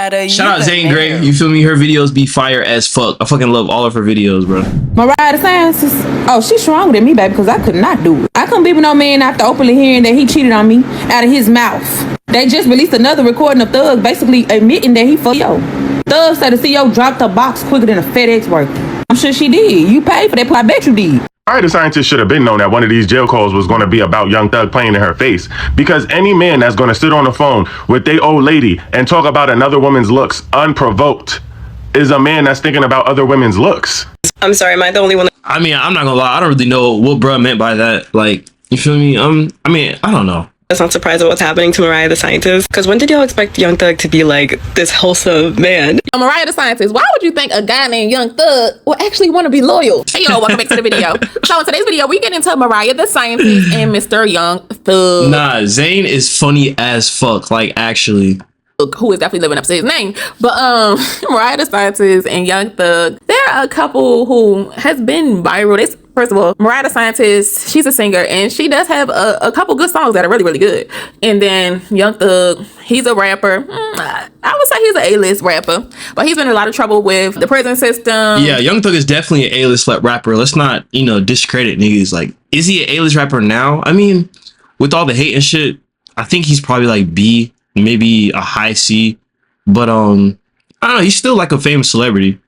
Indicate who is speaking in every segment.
Speaker 1: Shout out Zane Grey. You feel me? Her videos be fire as fuck. I fucking love all of her videos, bro.
Speaker 2: Mariah the Sciences. Oh, she's stronger than me, baby, because I could not do it. I couldn't be with no man after openly hearing that he cheated on me out of his mouth. They just released another recording of Thug basically admitting that he fucked yo. Thug said the CEO dropped a box quicker than a FedEx worker. I'm sure she did. You paid for that, I bet you did.
Speaker 3: Mariah the Scientist should have been known that one of these jail calls was going to be about Young Thug playing in her face. Because any man that's going to sit on the phone with their old lady and talk about another woman's looks unprovoked is a man that's thinking about other women's looks.
Speaker 4: I'm sorry, am I the only one?
Speaker 1: I mean, I'm not gonna lie. I don't really know what bruh meant by that. Like, you feel me? I mean, I don't know.
Speaker 4: That's not surprised at what's happening to Mariah the Scientist. Because when did y'all expect Young Thug to be like this wholesome man?
Speaker 2: Mariah the Scientist, why would you think a guy named Young Thug will actually want to be loyal? Hey, yo, welcome back to the video. So in today's video, we get into Mariah the Scientist and Mr. Young Thug.
Speaker 1: Nah, Zayn is funny as fuck. Like, actually.
Speaker 2: Who is definitely living up to his name. But Mariah the Scientist and Young Thug, they're a couple who has been viral. First of all, Mariah the Scientist, she's a singer and she does have a couple good songs that are really, really good. And then Young Thug, he's a rapper. I would say he's an A-list rapper, but he's been in a lot of trouble with the prison system.
Speaker 1: Yeah, Young Thug is definitely an A-list rapper. Let's not, discredit niggas. Like, is he an A-list rapper now? I mean, with all the hate and shit, I think he's probably like B, maybe a high C. But I don't know, he's still like a famous celebrity.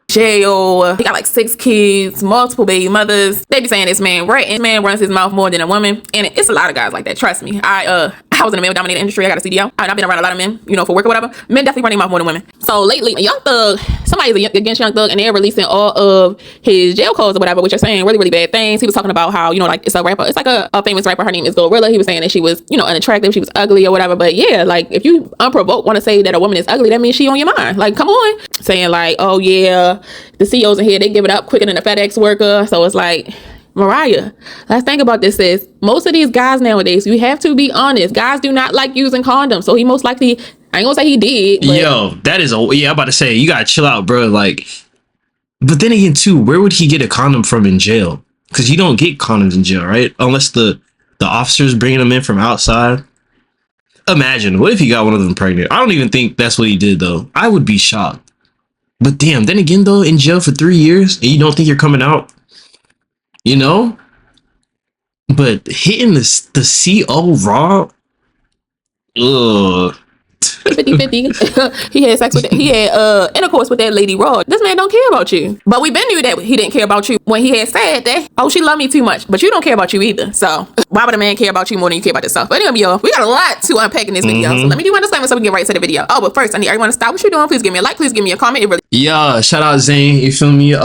Speaker 2: Jail. He got like 6 kids, multiple baby mothers. They be saying this man runs his mouth more than a woman, and it's a lot of guys like that. Trust me. I was in a male-dominated industry. I got a CDO. I've been around a lot of men, for work or whatever. Men definitely run their mouth more than women. So lately, Young Thug, somebody's against Young Thug, and they're releasing all of his jail calls or whatever, which are saying really, really bad things. He was talking about how, like, it's a rapper. It's like a famous rapper. Her name is Gorilla. He was saying that she was, unattractive. She was ugly or whatever. But yeah, like, if you unprovoked want to say that a woman is ugly, that means she on your mind. Like, come on. Saying like, oh yeah, the CEOs in here, they give it up quicker than a FedEx worker. So it's like, Mariah, let's think about this. Is most of these guys nowadays, you have to be honest, guys do not like using condoms. So he most likely, I ain't gonna say he did, but
Speaker 1: yo, that is I'm about to say, you gotta chill out, bro. Like, but then again too, where would he get a condom from in jail? Because you don't get condoms in jail, right? Unless the officers bringing them in from outside. Imagine, what if he got one of them pregnant? I don't even think that's what he did though. I would be shocked. But damn, then again though, in jail for 3 years and you don't think you're coming out, but hitting the CO raw, ugh.
Speaker 2: 50-50. He had sex with he had intercourse with that lady raw. This man don't care about you. But we been knew that he didn't care about you when he had said that, oh, she loved me too much, but you don't care about you either. So why would a man care about you more than you care about yourself? But anyway, y'all, we got a lot to unpack in this video. So let me do one disclaimer so we can get right to the video. Oh, but first I need everyone to stop what you're doing. Please give me a like, please give me a comment. It really
Speaker 1: Yeah, shout out Zane, you feel me?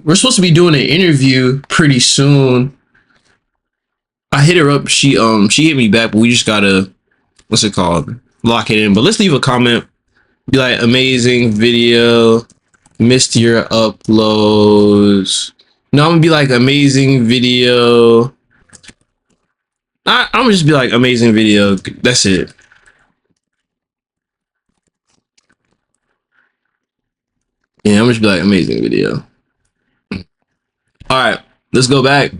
Speaker 1: We're supposed to be doing an interview pretty soon. I hit her up, she hit me back, but we just gotta, what's it called? Lock it in. But let's leave a comment. Be like, amazing video, missed your uploads. No, I'm gonna be like, amazing video. I'm gonna just be like, amazing video. That's it. Yeah, I'm just be like, amazing video. All right, let's go back.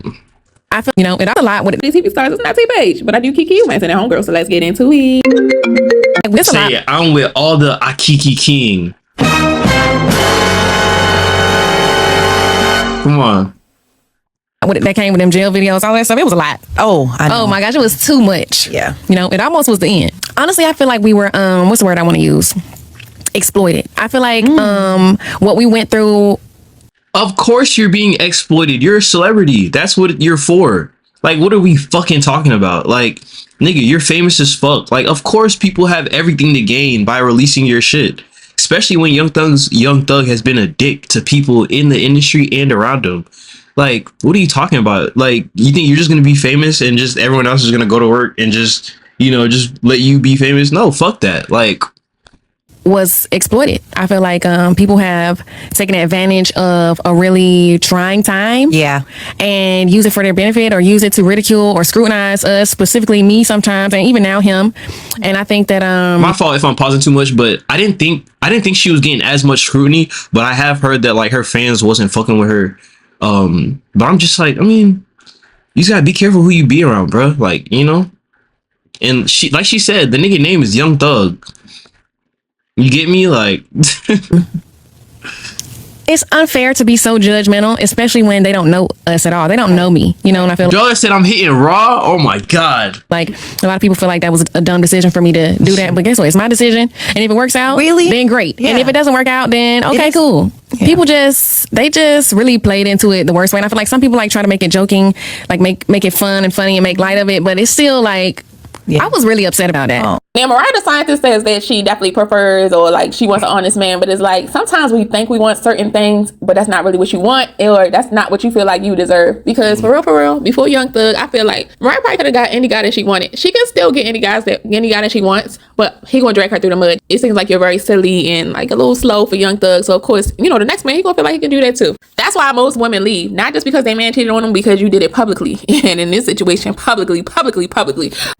Speaker 2: I feel, and I'm a lot with these TV stars. It's not T-Page, but I do Kiki Humans and that homegirl. So let's get into it.
Speaker 1: Say it. I'm with all the Akiki King. Come on.
Speaker 5: That came with them jail videos, all that stuff. It was a lot.
Speaker 6: Oh, I know.
Speaker 5: Oh my gosh, it was too much.
Speaker 6: Yeah.
Speaker 5: It almost was the end. Honestly, I feel like we were, what's the word I want to use? Exploited. I feel like what we went through.
Speaker 1: Of course you're being exploited. You're a celebrity. That's what you're for. Like, what are we fucking talking about? Like, nigga, you're famous as fuck. Like, of course people have everything to gain by releasing your shit. Especially when Young Thug has been a dick to people in the industry and around him. Like, what are you talking about? Like, you think you're just gonna be famous and just everyone else is gonna go to work and just let you be famous? No, fuck that. Like,
Speaker 5: was exploited. I feel like people have taken advantage of a really trying time.
Speaker 6: Yeah.
Speaker 5: And use it for their benefit or use it to ridicule or scrutinize us, specifically me sometimes, and even now him. And I think that
Speaker 1: my fault if I'm pausing too much, but I didn't think she was getting as much scrutiny, but I have heard that like her fans wasn't fucking with her. But I'm just like, I mean, you just gotta be careful who you be around, bro. Like, and she, like she said, the nigga name is Young Thug. You get me? Like,
Speaker 5: It's unfair to be so judgmental, especially when they don't know us at all. They don't know me, you know, and I feel
Speaker 1: Joe said I'm hitting raw. Oh my God.
Speaker 5: like a lot of people feel like that was a dumb decision for me to do that. But guess what? It's my decision. And if it works out,
Speaker 6: Really?
Speaker 5: then great.
Speaker 6: Yeah.
Speaker 5: And if it doesn't work out, then okay,
Speaker 6: is-
Speaker 5: cool.
Speaker 6: Yeah.
Speaker 5: People they just really played into it the worst way. And I feel like some people like try to make it joking, like make it fun and funny and make light of it. But it's still like,
Speaker 6: Yeah.
Speaker 5: I was really upset about that.
Speaker 6: Oh.
Speaker 2: Now, Mariah the scientist says that she definitely prefers or like she wants an honest man, but it's like sometimes we think we want certain things, but that's not really what you want, or that's not what you feel like you deserve. Because for real, before Young Thug, I feel like Mariah probably could have got any guy that she wanted. She can still get any guy that she wants, but he gonna drag her through the mud. It seems like you're very silly and like a little slow for Young Thug. So of course, you know, the next man, he gonna feel like he can do that too. That's why most women leave, not just because their man cheated on them, because you did it publicly. And in this situation, publicly.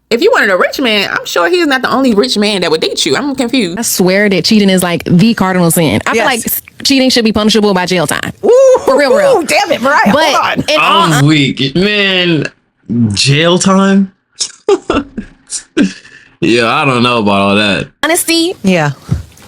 Speaker 2: If you wanted a rich man, I'm sure he's not the only rich man that would date you. I'm confused.
Speaker 5: I swear that cheating is like the cardinal sin. I feel
Speaker 6: Yes.
Speaker 5: like cheating should be punishable by jail time.
Speaker 6: Ooh,
Speaker 5: For real.
Speaker 6: Ooh, damn it, Mariah.
Speaker 5: But
Speaker 6: Hold on.
Speaker 5: in all
Speaker 1: I'm weak. Man, jail time? Yeah, I don't know about all that.
Speaker 5: honesty,
Speaker 6: Yeah.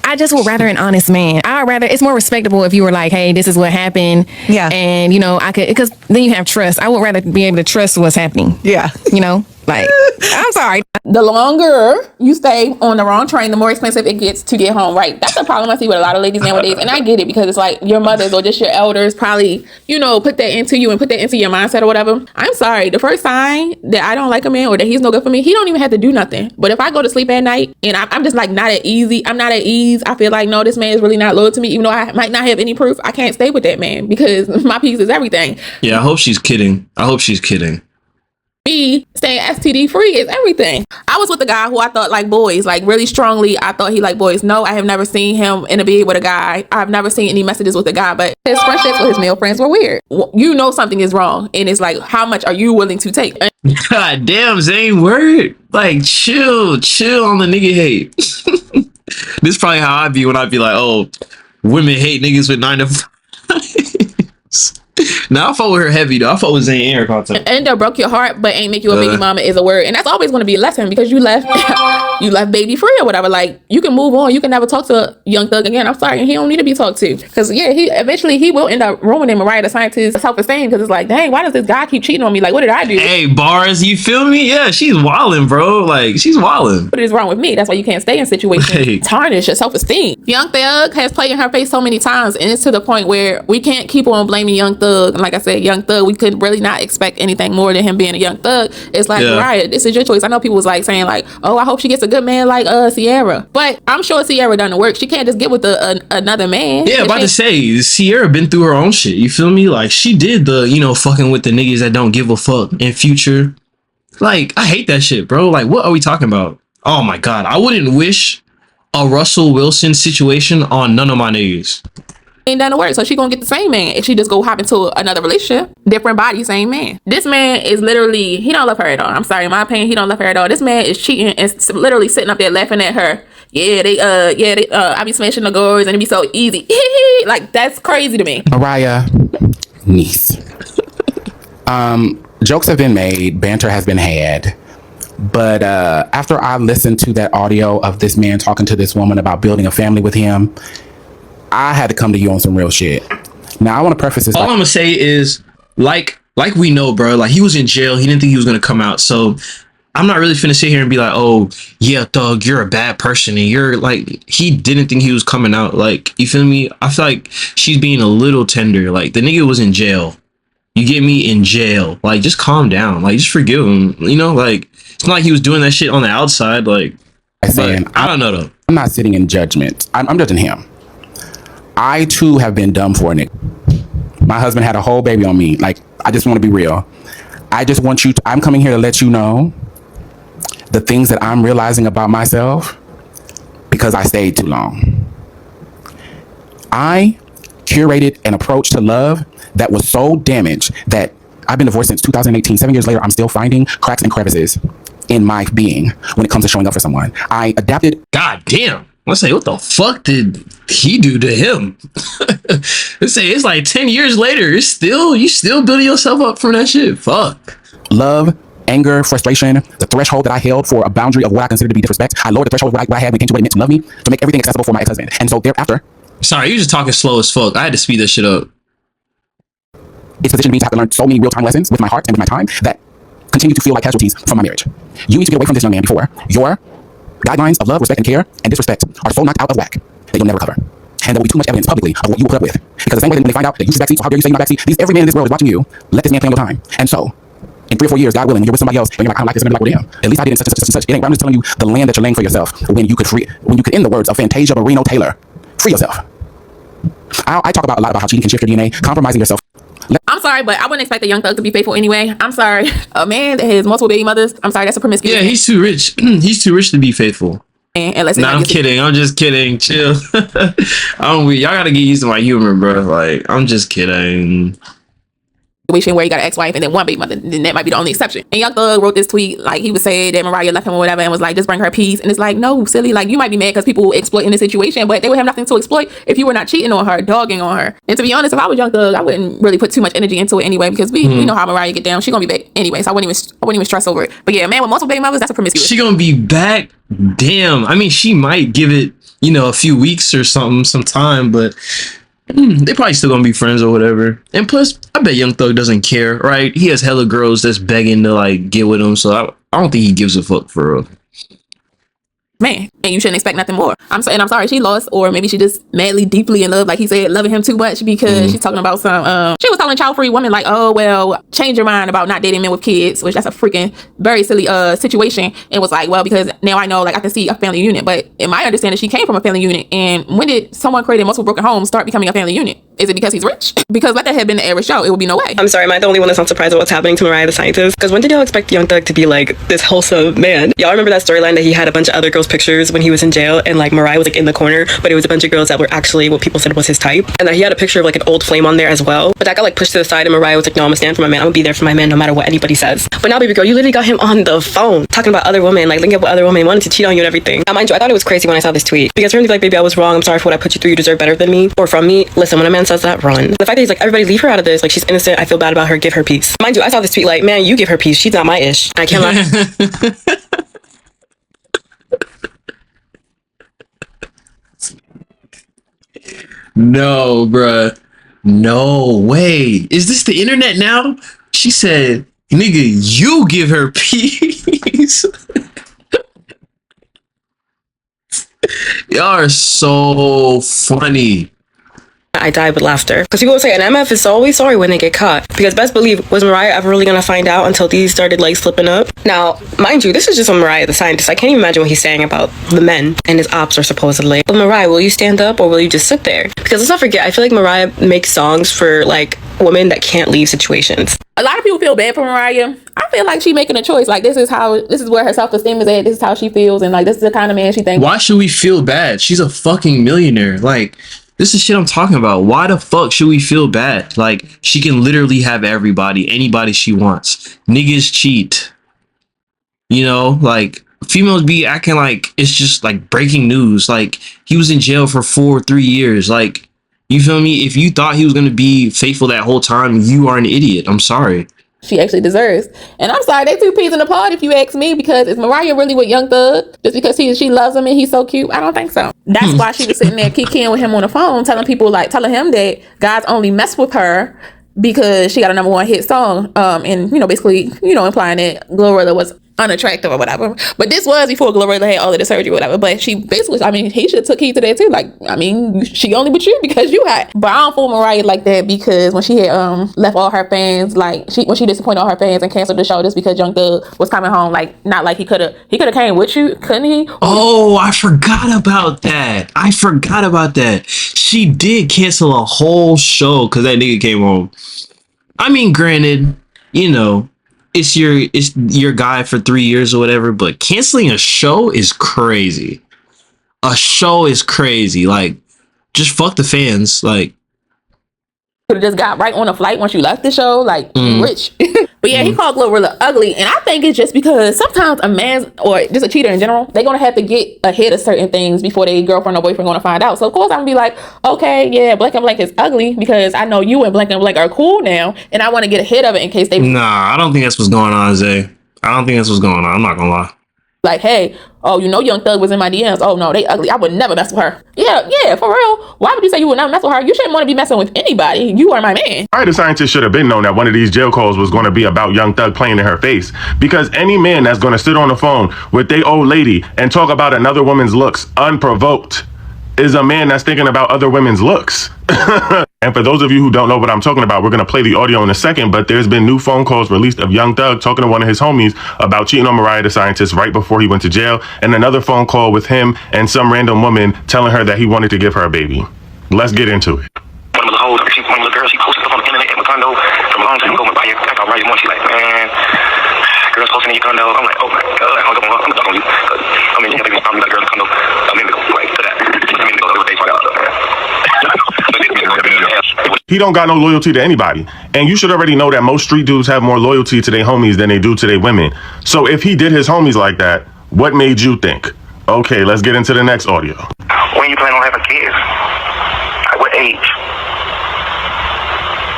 Speaker 5: I just would rather an honest man. I would rather, it's more respectable if you were like, hey, this is what happened.
Speaker 6: Yeah.
Speaker 5: And, you know, I could, because then you have trust. I would rather be able to trust what's happening.
Speaker 6: Yeah.
Speaker 5: You know, like, I'm sorry.
Speaker 2: The longer you stay on the wrong train, the more expensive it gets to get home right. That's the problem I see with a lot of ladies nowadays. And I get it, because it's like your mothers or just your elders probably, you know, put that into you and put that into your mindset or whatever. I'm sorry. The first sign that I don't like a man or that he's no good for me, he don't even have to do nothing. But if I go to sleep at night and I'm just like not at ease, I feel like, no, this man is really not loyal to me, even though I might not have any proof. I can't stay with that man because my peace is everything.
Speaker 1: Yeah, I hope she's kidding.
Speaker 2: Me staying STD free is everything. I was with a guy who I thought liked boys, like really strongly. I thought he liked boys. No, I have never seen him in a bed with a guy. I've never seen any messages with a guy, but his friendships with his male friends were weird. You know something is wrong, and it's like, how much are you willing to take?
Speaker 1: God damn, Zane, word. Like, chill on the nigga hate. This is probably how I be when I be like, oh, women hate niggas with 9 to 5. Now I fuck with her heavy though. I fuck with Zane and her content.
Speaker 2: And that broke your heart, but ain't make you a baby mama is a word, and that's always going to be a lesson because you left, you left baby free or whatever. Like, you can move on. You can never talk to Young Thug again. I'm sorry, and he don't need to be talked to, because yeah, he eventually will end up ruining Mariah the scientist's self-esteem, because it's like, dang, why does this guy keep cheating on me? Like, what did I do?
Speaker 1: Hey, bars, you feel me? Yeah, she's wildin', bro. Like, she's wildin'.
Speaker 2: What is wrong with me? That's why you can't stay in situations
Speaker 1: Right.
Speaker 2: tarnish your self-esteem. Young Thug has played in her face so many times, and it's to the point where we can't keep on blaming Young Thug. And like I said, Young Thug, we could really not expect anything more than him being a Young Thug. It's like,
Speaker 1: Yeah.
Speaker 2: Mariah, this is your choice. I know people was like saying like, oh, I hope she gets a good man like Sierra, but I'm sure Sierra done the work. She can't just get with another man.
Speaker 1: Yeah,
Speaker 2: If
Speaker 1: about
Speaker 2: she-
Speaker 1: to say, Sierra been through her own shit. You feel me? Like, she did the, you know, fucking with the niggas that don't give a fuck in Future. Like, I hate that shit, bro. Like, what are we talking about? Oh my God. I wouldn't wish a Russell Wilson situation on none of my niggas.
Speaker 2: ain't done the work, so she gonna get the same man if she just go hop into another relationship. Different body, same man. This man is literally, he don't love her at all. I'm sorry, in my opinion, he don't love her at all. This man is cheating and literally sitting up there laughing at her. I be smashing the doors and it be so easy. Like, that's crazy to me.
Speaker 7: Mariah, niece. Jokes have been made, banter has been had. But after I listened to that audio of this man talking to this woman about building a family with him, I had to come to you on some real shit. Now, I want to preface this.
Speaker 1: All I'm gonna say is, like we know, bro, like, he was in jail. He didn't think he was gonna come out. So I'm not really finna sit here and be like, oh, yeah, Thug, you're a bad person. And you're like, he didn't think he was coming out. Like, you feel me? I feel like she's being a little tender. Like, the nigga was in jail. You get me? In jail. Like, just calm down. Like, just forgive him. You know, like, it's not like he was doing that shit on the outside. Like,
Speaker 7: saying,
Speaker 1: but I don't know though.
Speaker 7: I'm not sitting in judgment. I'm judging him. I too have been dumb for a nigga. My husband had a whole baby on me. Like, I just want to be real. I just want you to, I'm coming here to let you know the things that I'm realizing about myself because I stayed too long. I curated an approach to love that was so damaged that I've been divorced since 2018. 7 years later, I'm still finding cracks and crevices in my being when it comes to showing up for someone. I adapted.
Speaker 1: God damn. Let's say, what the fuck did he do to him? Let's say it's like 10 years later. You still building yourself up from that shit. Fuck.
Speaker 7: Love anger, frustration, the threshold that I held for a boundary of what I consider to be disrespect. I lowered the threshold of what I had when it came to what it meant to love me, to make everything accessible for my ex-husband. And so thereafter,
Speaker 1: Sorry, you just talking slow as fuck. I had to speed this shit up.
Speaker 7: it's positioned me to have to learn so many real-time lessons with my heart and with my time that continue to feel like casualties from my marriage. You need to get away from this young man before your guidelines of love, respect, and care and disrespect are so knocked out of whack that you'll never recover. And there will be too much evidence publicly of what you will put up with. Because the same way that when they find out that you should backseat, so how dare you say you're not backseat, every man in this world is watching you. Let this man play on your time. And so, in 3 or 4 years, God willing, you're with somebody else, and you're like, I don't like this, and they're like, well, damn. At least I did such and such. It ain't, I'm just telling you the land that you're laying for yourself when you could, in the words of Fantasia Barrino Taylor, free yourself. I talk about a lot about how cheating can shift your DNA, compromising yourself.
Speaker 2: I'm sorry, but I wouldn't expect a young thug to be faithful anyway. I'm sorry. A man that has multiple baby mothers, I'm sorry, that's a promiscuous
Speaker 1: Yeah,
Speaker 2: man.
Speaker 1: he's too rich. He's too rich to be faithful.
Speaker 2: Unless
Speaker 1: Nah, I'm kidding. I'm just kidding. Chill. Y'all gotta get used to my humor, bro. Like, I'm just kidding.
Speaker 2: Situation where he got an ex-wife and then one baby mother, then that might be the only exception. And Young Thug wrote this tweet, like he was saying that Mariah left him or whatever and was like, just bring her peace. And it's like, no, silly, like you might be mad because people exploit in this situation, but they would have nothing to exploit if you were not cheating on her, dogging on her. And to be honest, if I was Young Thug, I wouldn't really put too much energy into it anyway, because we know how Mariah get down. She gonna be back anyway, so I wouldn't even stress over it. But yeah, a man with multiple baby mothers, that's a promiscuous.
Speaker 1: She gonna be back? Damn. I mean, she might give it, a few weeks or something, some time, but they probably still gonna be friends or whatever. And plus, I bet Young Thug doesn't care, right? He has hella girls that's begging to like get with him, so I don't think he gives a fuck for real.
Speaker 2: Man, and you shouldn't expect nothing more. I'm sorry she lost, or maybe she just madly, deeply in love, like he said, loving him too much because she's talking about some. She was telling child-free women like, oh well, change your mind about not dating men with kids, which that's a freaking very silly situation. And was like, well, because now I know, like I can see a family unit, but in my understanding, she came from a family unit. And when did someone created multiple broken homes start becoming a family unit? Is it because he's rich? Because let that have been the average show, it would be no way.
Speaker 4: I'm sorry, am I the only one that's not surprised at what's happening to Mariah the Scientist? Because when did y'all expect Young Thug to be like this wholesome man? Y'all remember that storyline that he had a bunch of other girls' pictures when he was in jail, and like Mariah was like in the corner, but it was a bunch of girls that were actually what people said was his type, and that he had a picture of like an old flame on there as well. But that got like pushed to the side, and Mariah was like, no, I'm gonna stand for my man. I'm gonna be there for my man no matter what anybody says. But now, baby girl, you literally got him on the phone talking about other women, like linking up with other women, wanting to cheat on you and everything. Now, mind you, I thought it was crazy when I saw this tweet, because for him to be like, baby, I was wrong. I'm sorry for what I put you through. You deserve better than me or from me. Listen, when a man says that, run. The fact that he's like, everybody leave her out of this, like she's innocent, I feel bad about her, give her peace. Mind you, I saw this tweet like, man, you give her peace, she's not my ish. I can't lie.
Speaker 1: No, bruh. No way. Is this the internet now? She said, nigga, you give her peace. Y'all are so funny.
Speaker 4: I died with laughter. Because people would say an MF is always sorry when they get caught. Because best believe, was Mariah ever really gonna find out until these started like slipping up? Now, mind you, this is just on Mariah the Scientist. I can't even imagine what he's saying about the men and his ops are supposedly. But Mariah, will you stand up or will you just sit there? Because let's not forget, I feel like Mariah makes songs for like women that can't leave situations.
Speaker 2: A lot of people feel bad for Mariah. I feel like she's making a choice. Like this is where her self-esteem is at. This is how she feels, and like this is the kind of man she thinks.
Speaker 1: Why should we feel bad? She's a fucking millionaire. Like, this is shit I'm talking about. Why the fuck should we feel bad? Like, she can literally have anybody she wants. Niggas cheat. Like, females be acting like it's just like breaking news. Like, he was in jail for 3 years. Like, you feel me? If you thought he was gonna be faithful that whole time, you are an idiot. I'm sorry.
Speaker 2: She actually deserves. And I'm sorry, they two peas in the pod if you ask me, because is Mariah really with Young Thug just because she loves him and he's so cute? I don't think so. That's why she was sitting there kikiing with him on the phone, telling him that guys only mess with her because she got a #1 hit song, and basically implying that Glorilla was unattractive or whatever. But this was before Glorilla had all of the surgery or whatever. But she basically, he should have took heed to that too. Like, she only with you because you hot. But I don't fool Mariah like that, because when she had left all her fans, like when she disappointed all her fans and canceled the show just because Young Thug was coming home, like not like he could have came with you, couldn't he?
Speaker 1: Oh, I forgot about that. She did cancel a whole show because that nigga came home. I mean, granted, it's your guy for 3 years or whatever, but canceling a show is crazy. Like, just fuck the fans. Like,
Speaker 2: could have just got right on a flight once you left the show, like rich. But yeah, he called Glorilla ugly, and I think it's just because sometimes a man or just a cheater in general, they're gonna have to get ahead of certain things before their girlfriend or boyfriend gonna find out. So of course I'm gonna be like, okay, yeah, blank and blank is ugly because I know you and blank are cool now, and I want to get ahead of it in case they.
Speaker 1: Nah, I don't think that's what's going on, Zay. I don't think that's what's going on. I'm not gonna lie.
Speaker 2: Like, hey, oh, you know, Young Thug was in my DMs. Oh no, they ugly. I would never mess with her. Yeah, for real. Why would you say you would never mess with her? You shouldn't want to be messing with anybody. You are my man.
Speaker 3: Mariah the Scientist should have been known that one of these jail calls was going to be about Young Thug playing in her face. Because any man that's going to sit on the phone with their old lady and talk about another woman's looks unprovoked is a man that's thinking about other women's looks. And for those of you who don't know what I'm talking about, we're going to play the audio in a second, but there's been new phone calls released of Young Thug talking to one of his homies about cheating on Mariah the Scientist right before he went to jail, and another phone call with him and some random woman telling her that he wanted to give her a baby. Let's get into it.
Speaker 6: One of the hoes, one of the girls, she posted stuff on the internet in my condo from a long time ago. Mariah, I got right morning. She like, man, girls posting in your condo. I'm like, oh my god, I'm talking on you. I mean, you can't probably got girls in the condo. A minute ago, like to that. A minute ago, they find out, man.
Speaker 3: He don't got no loyalty to anybody. And you should already know that most street dudes have more loyalty to their homies than they do to their women. So if he did his homies like that, what made you think? Okay, let's get into the next audio.
Speaker 6: When you plan on having kids? At what age?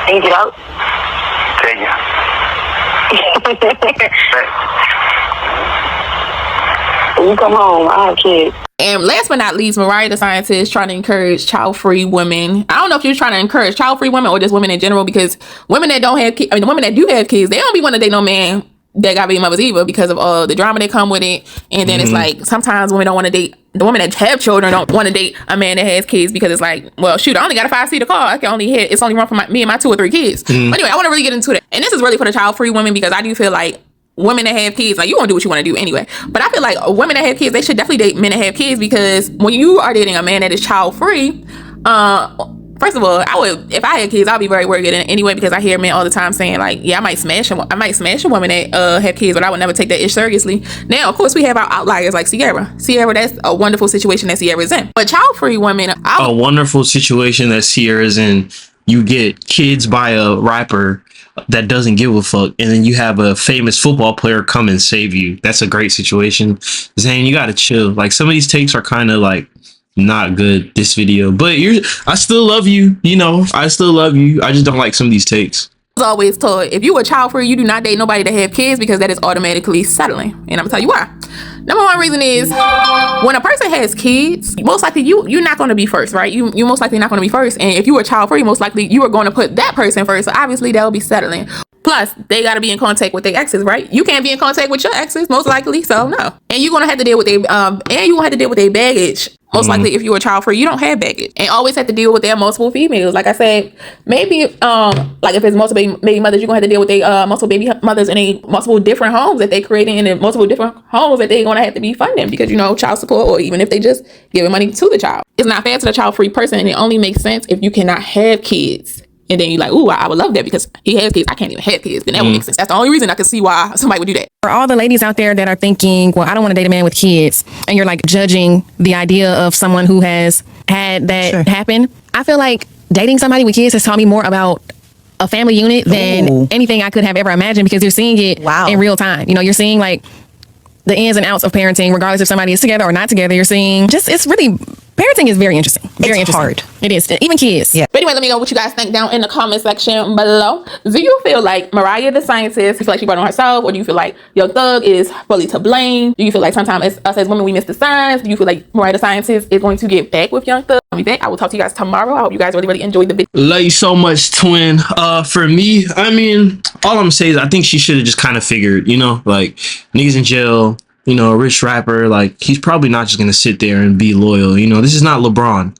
Speaker 8: Age it out.
Speaker 6: Tell you.
Speaker 8: When you come home, I have kids.
Speaker 2: And last but not least, Mariah the Scientist trying to encourage child-free women. I don't know if you're trying to encourage child-free women or just women in general, because women that don't have kids, I mean, the women that do have kids, they don't be wanting to date no man that got baby mothers either, because of all the drama that come with it. And then it's like, sometimes women don't want to date, the women that have children don't want to date a man that has kids, because it's like, well, shoot, I only got a 5-seater car. I can only hit, it's only run for me and my 2 or 3 kids. But anyway, I want to really get into it. And this is really for the child-free women, because I do feel like women that have kids, like, you want to do what you want to do anyway. But I feel like women that have kids, they should definitely date men that have kids, because when you are dating a man that is child-free, first of all, if I had kids, I'd be very worried anyway, because I hear men all the time saying like, yeah, I might smash a woman that have kids, but I would never take that ish seriously. Now, of course, we have our outliers like Sierra. That's a wonderful situation that Sierra's in. But child-free women,
Speaker 1: a wonderful situation that Sierra's in. You get kids by a rapper that doesn't give a fuck, and then you have a famous football player come and save you. That's a great situation. Zane, you gotta chill. Like, some of these takes are kind of like not good this video, but I still love you. I still love you. I just don't like some of these takes.
Speaker 2: I was always told, if you are child free, you do not date nobody that have kids, because that is automatically settling. And I'm gonna tell you why. Number one reason is, when a person has kids, most likely you're not going to be first, right? You most likely not going to be first. And if you are child free, most likely you are going to put that person first. So obviously that'll be settling. Plus, they got to be in contact with their exes, right? You can't be in contact with your exes, most likely. So no. And you're going to have to deal with their baggage. Most likely, if you're a child free, you don't have baggage, and always have to deal with their multiple females. Like I said, maybe like if it's multiple baby mothers, you're gonna have to deal with their multiple baby mothers in a multiple different homes that they creating, and in multiple different homes that they're gonna have to be funding, because child support, or even if they just giving money to the child, it's not fair to the child free person, and it only makes sense if you cannot have kids. And then you're like, ooh, I would love that because he has kids. I can't even have kids. Then that would make sense. That's the only reason I can see why somebody would do that.
Speaker 5: For all the ladies out there that are thinking, well, I don't want to date a man with kids, and you're like judging the idea of someone who has had that happen, I feel like dating somebody with kids has taught me more about a family unit than anything I could have ever imagined, because you're seeing it in real time. You're seeing like the ins and outs of parenting, regardless if somebody is together or not together. You're seeing parenting is very interesting. Very interesting. Hard. It is. Even kids.
Speaker 2: Yeah. But anyway, let me know what you guys think down in the comment section below. Do you feel like Mariah the Scientist, you feel like she brought on herself, or do you feel like Young Thug is fully to blame? Do you feel like sometimes us as women, we miss the signs? Do you feel like Mariah the Scientist is going to get back with Young Thug? I'll be back. I will talk to you guys tomorrow. I hope you guys really enjoyed the video.
Speaker 1: Love you so much, twin. For me, I mean, all I'm saying is I think she should have just kind of figured, like, niggas in jail, a rich rapper, like, he's probably not just gonna sit there and be loyal. This is not LeBron.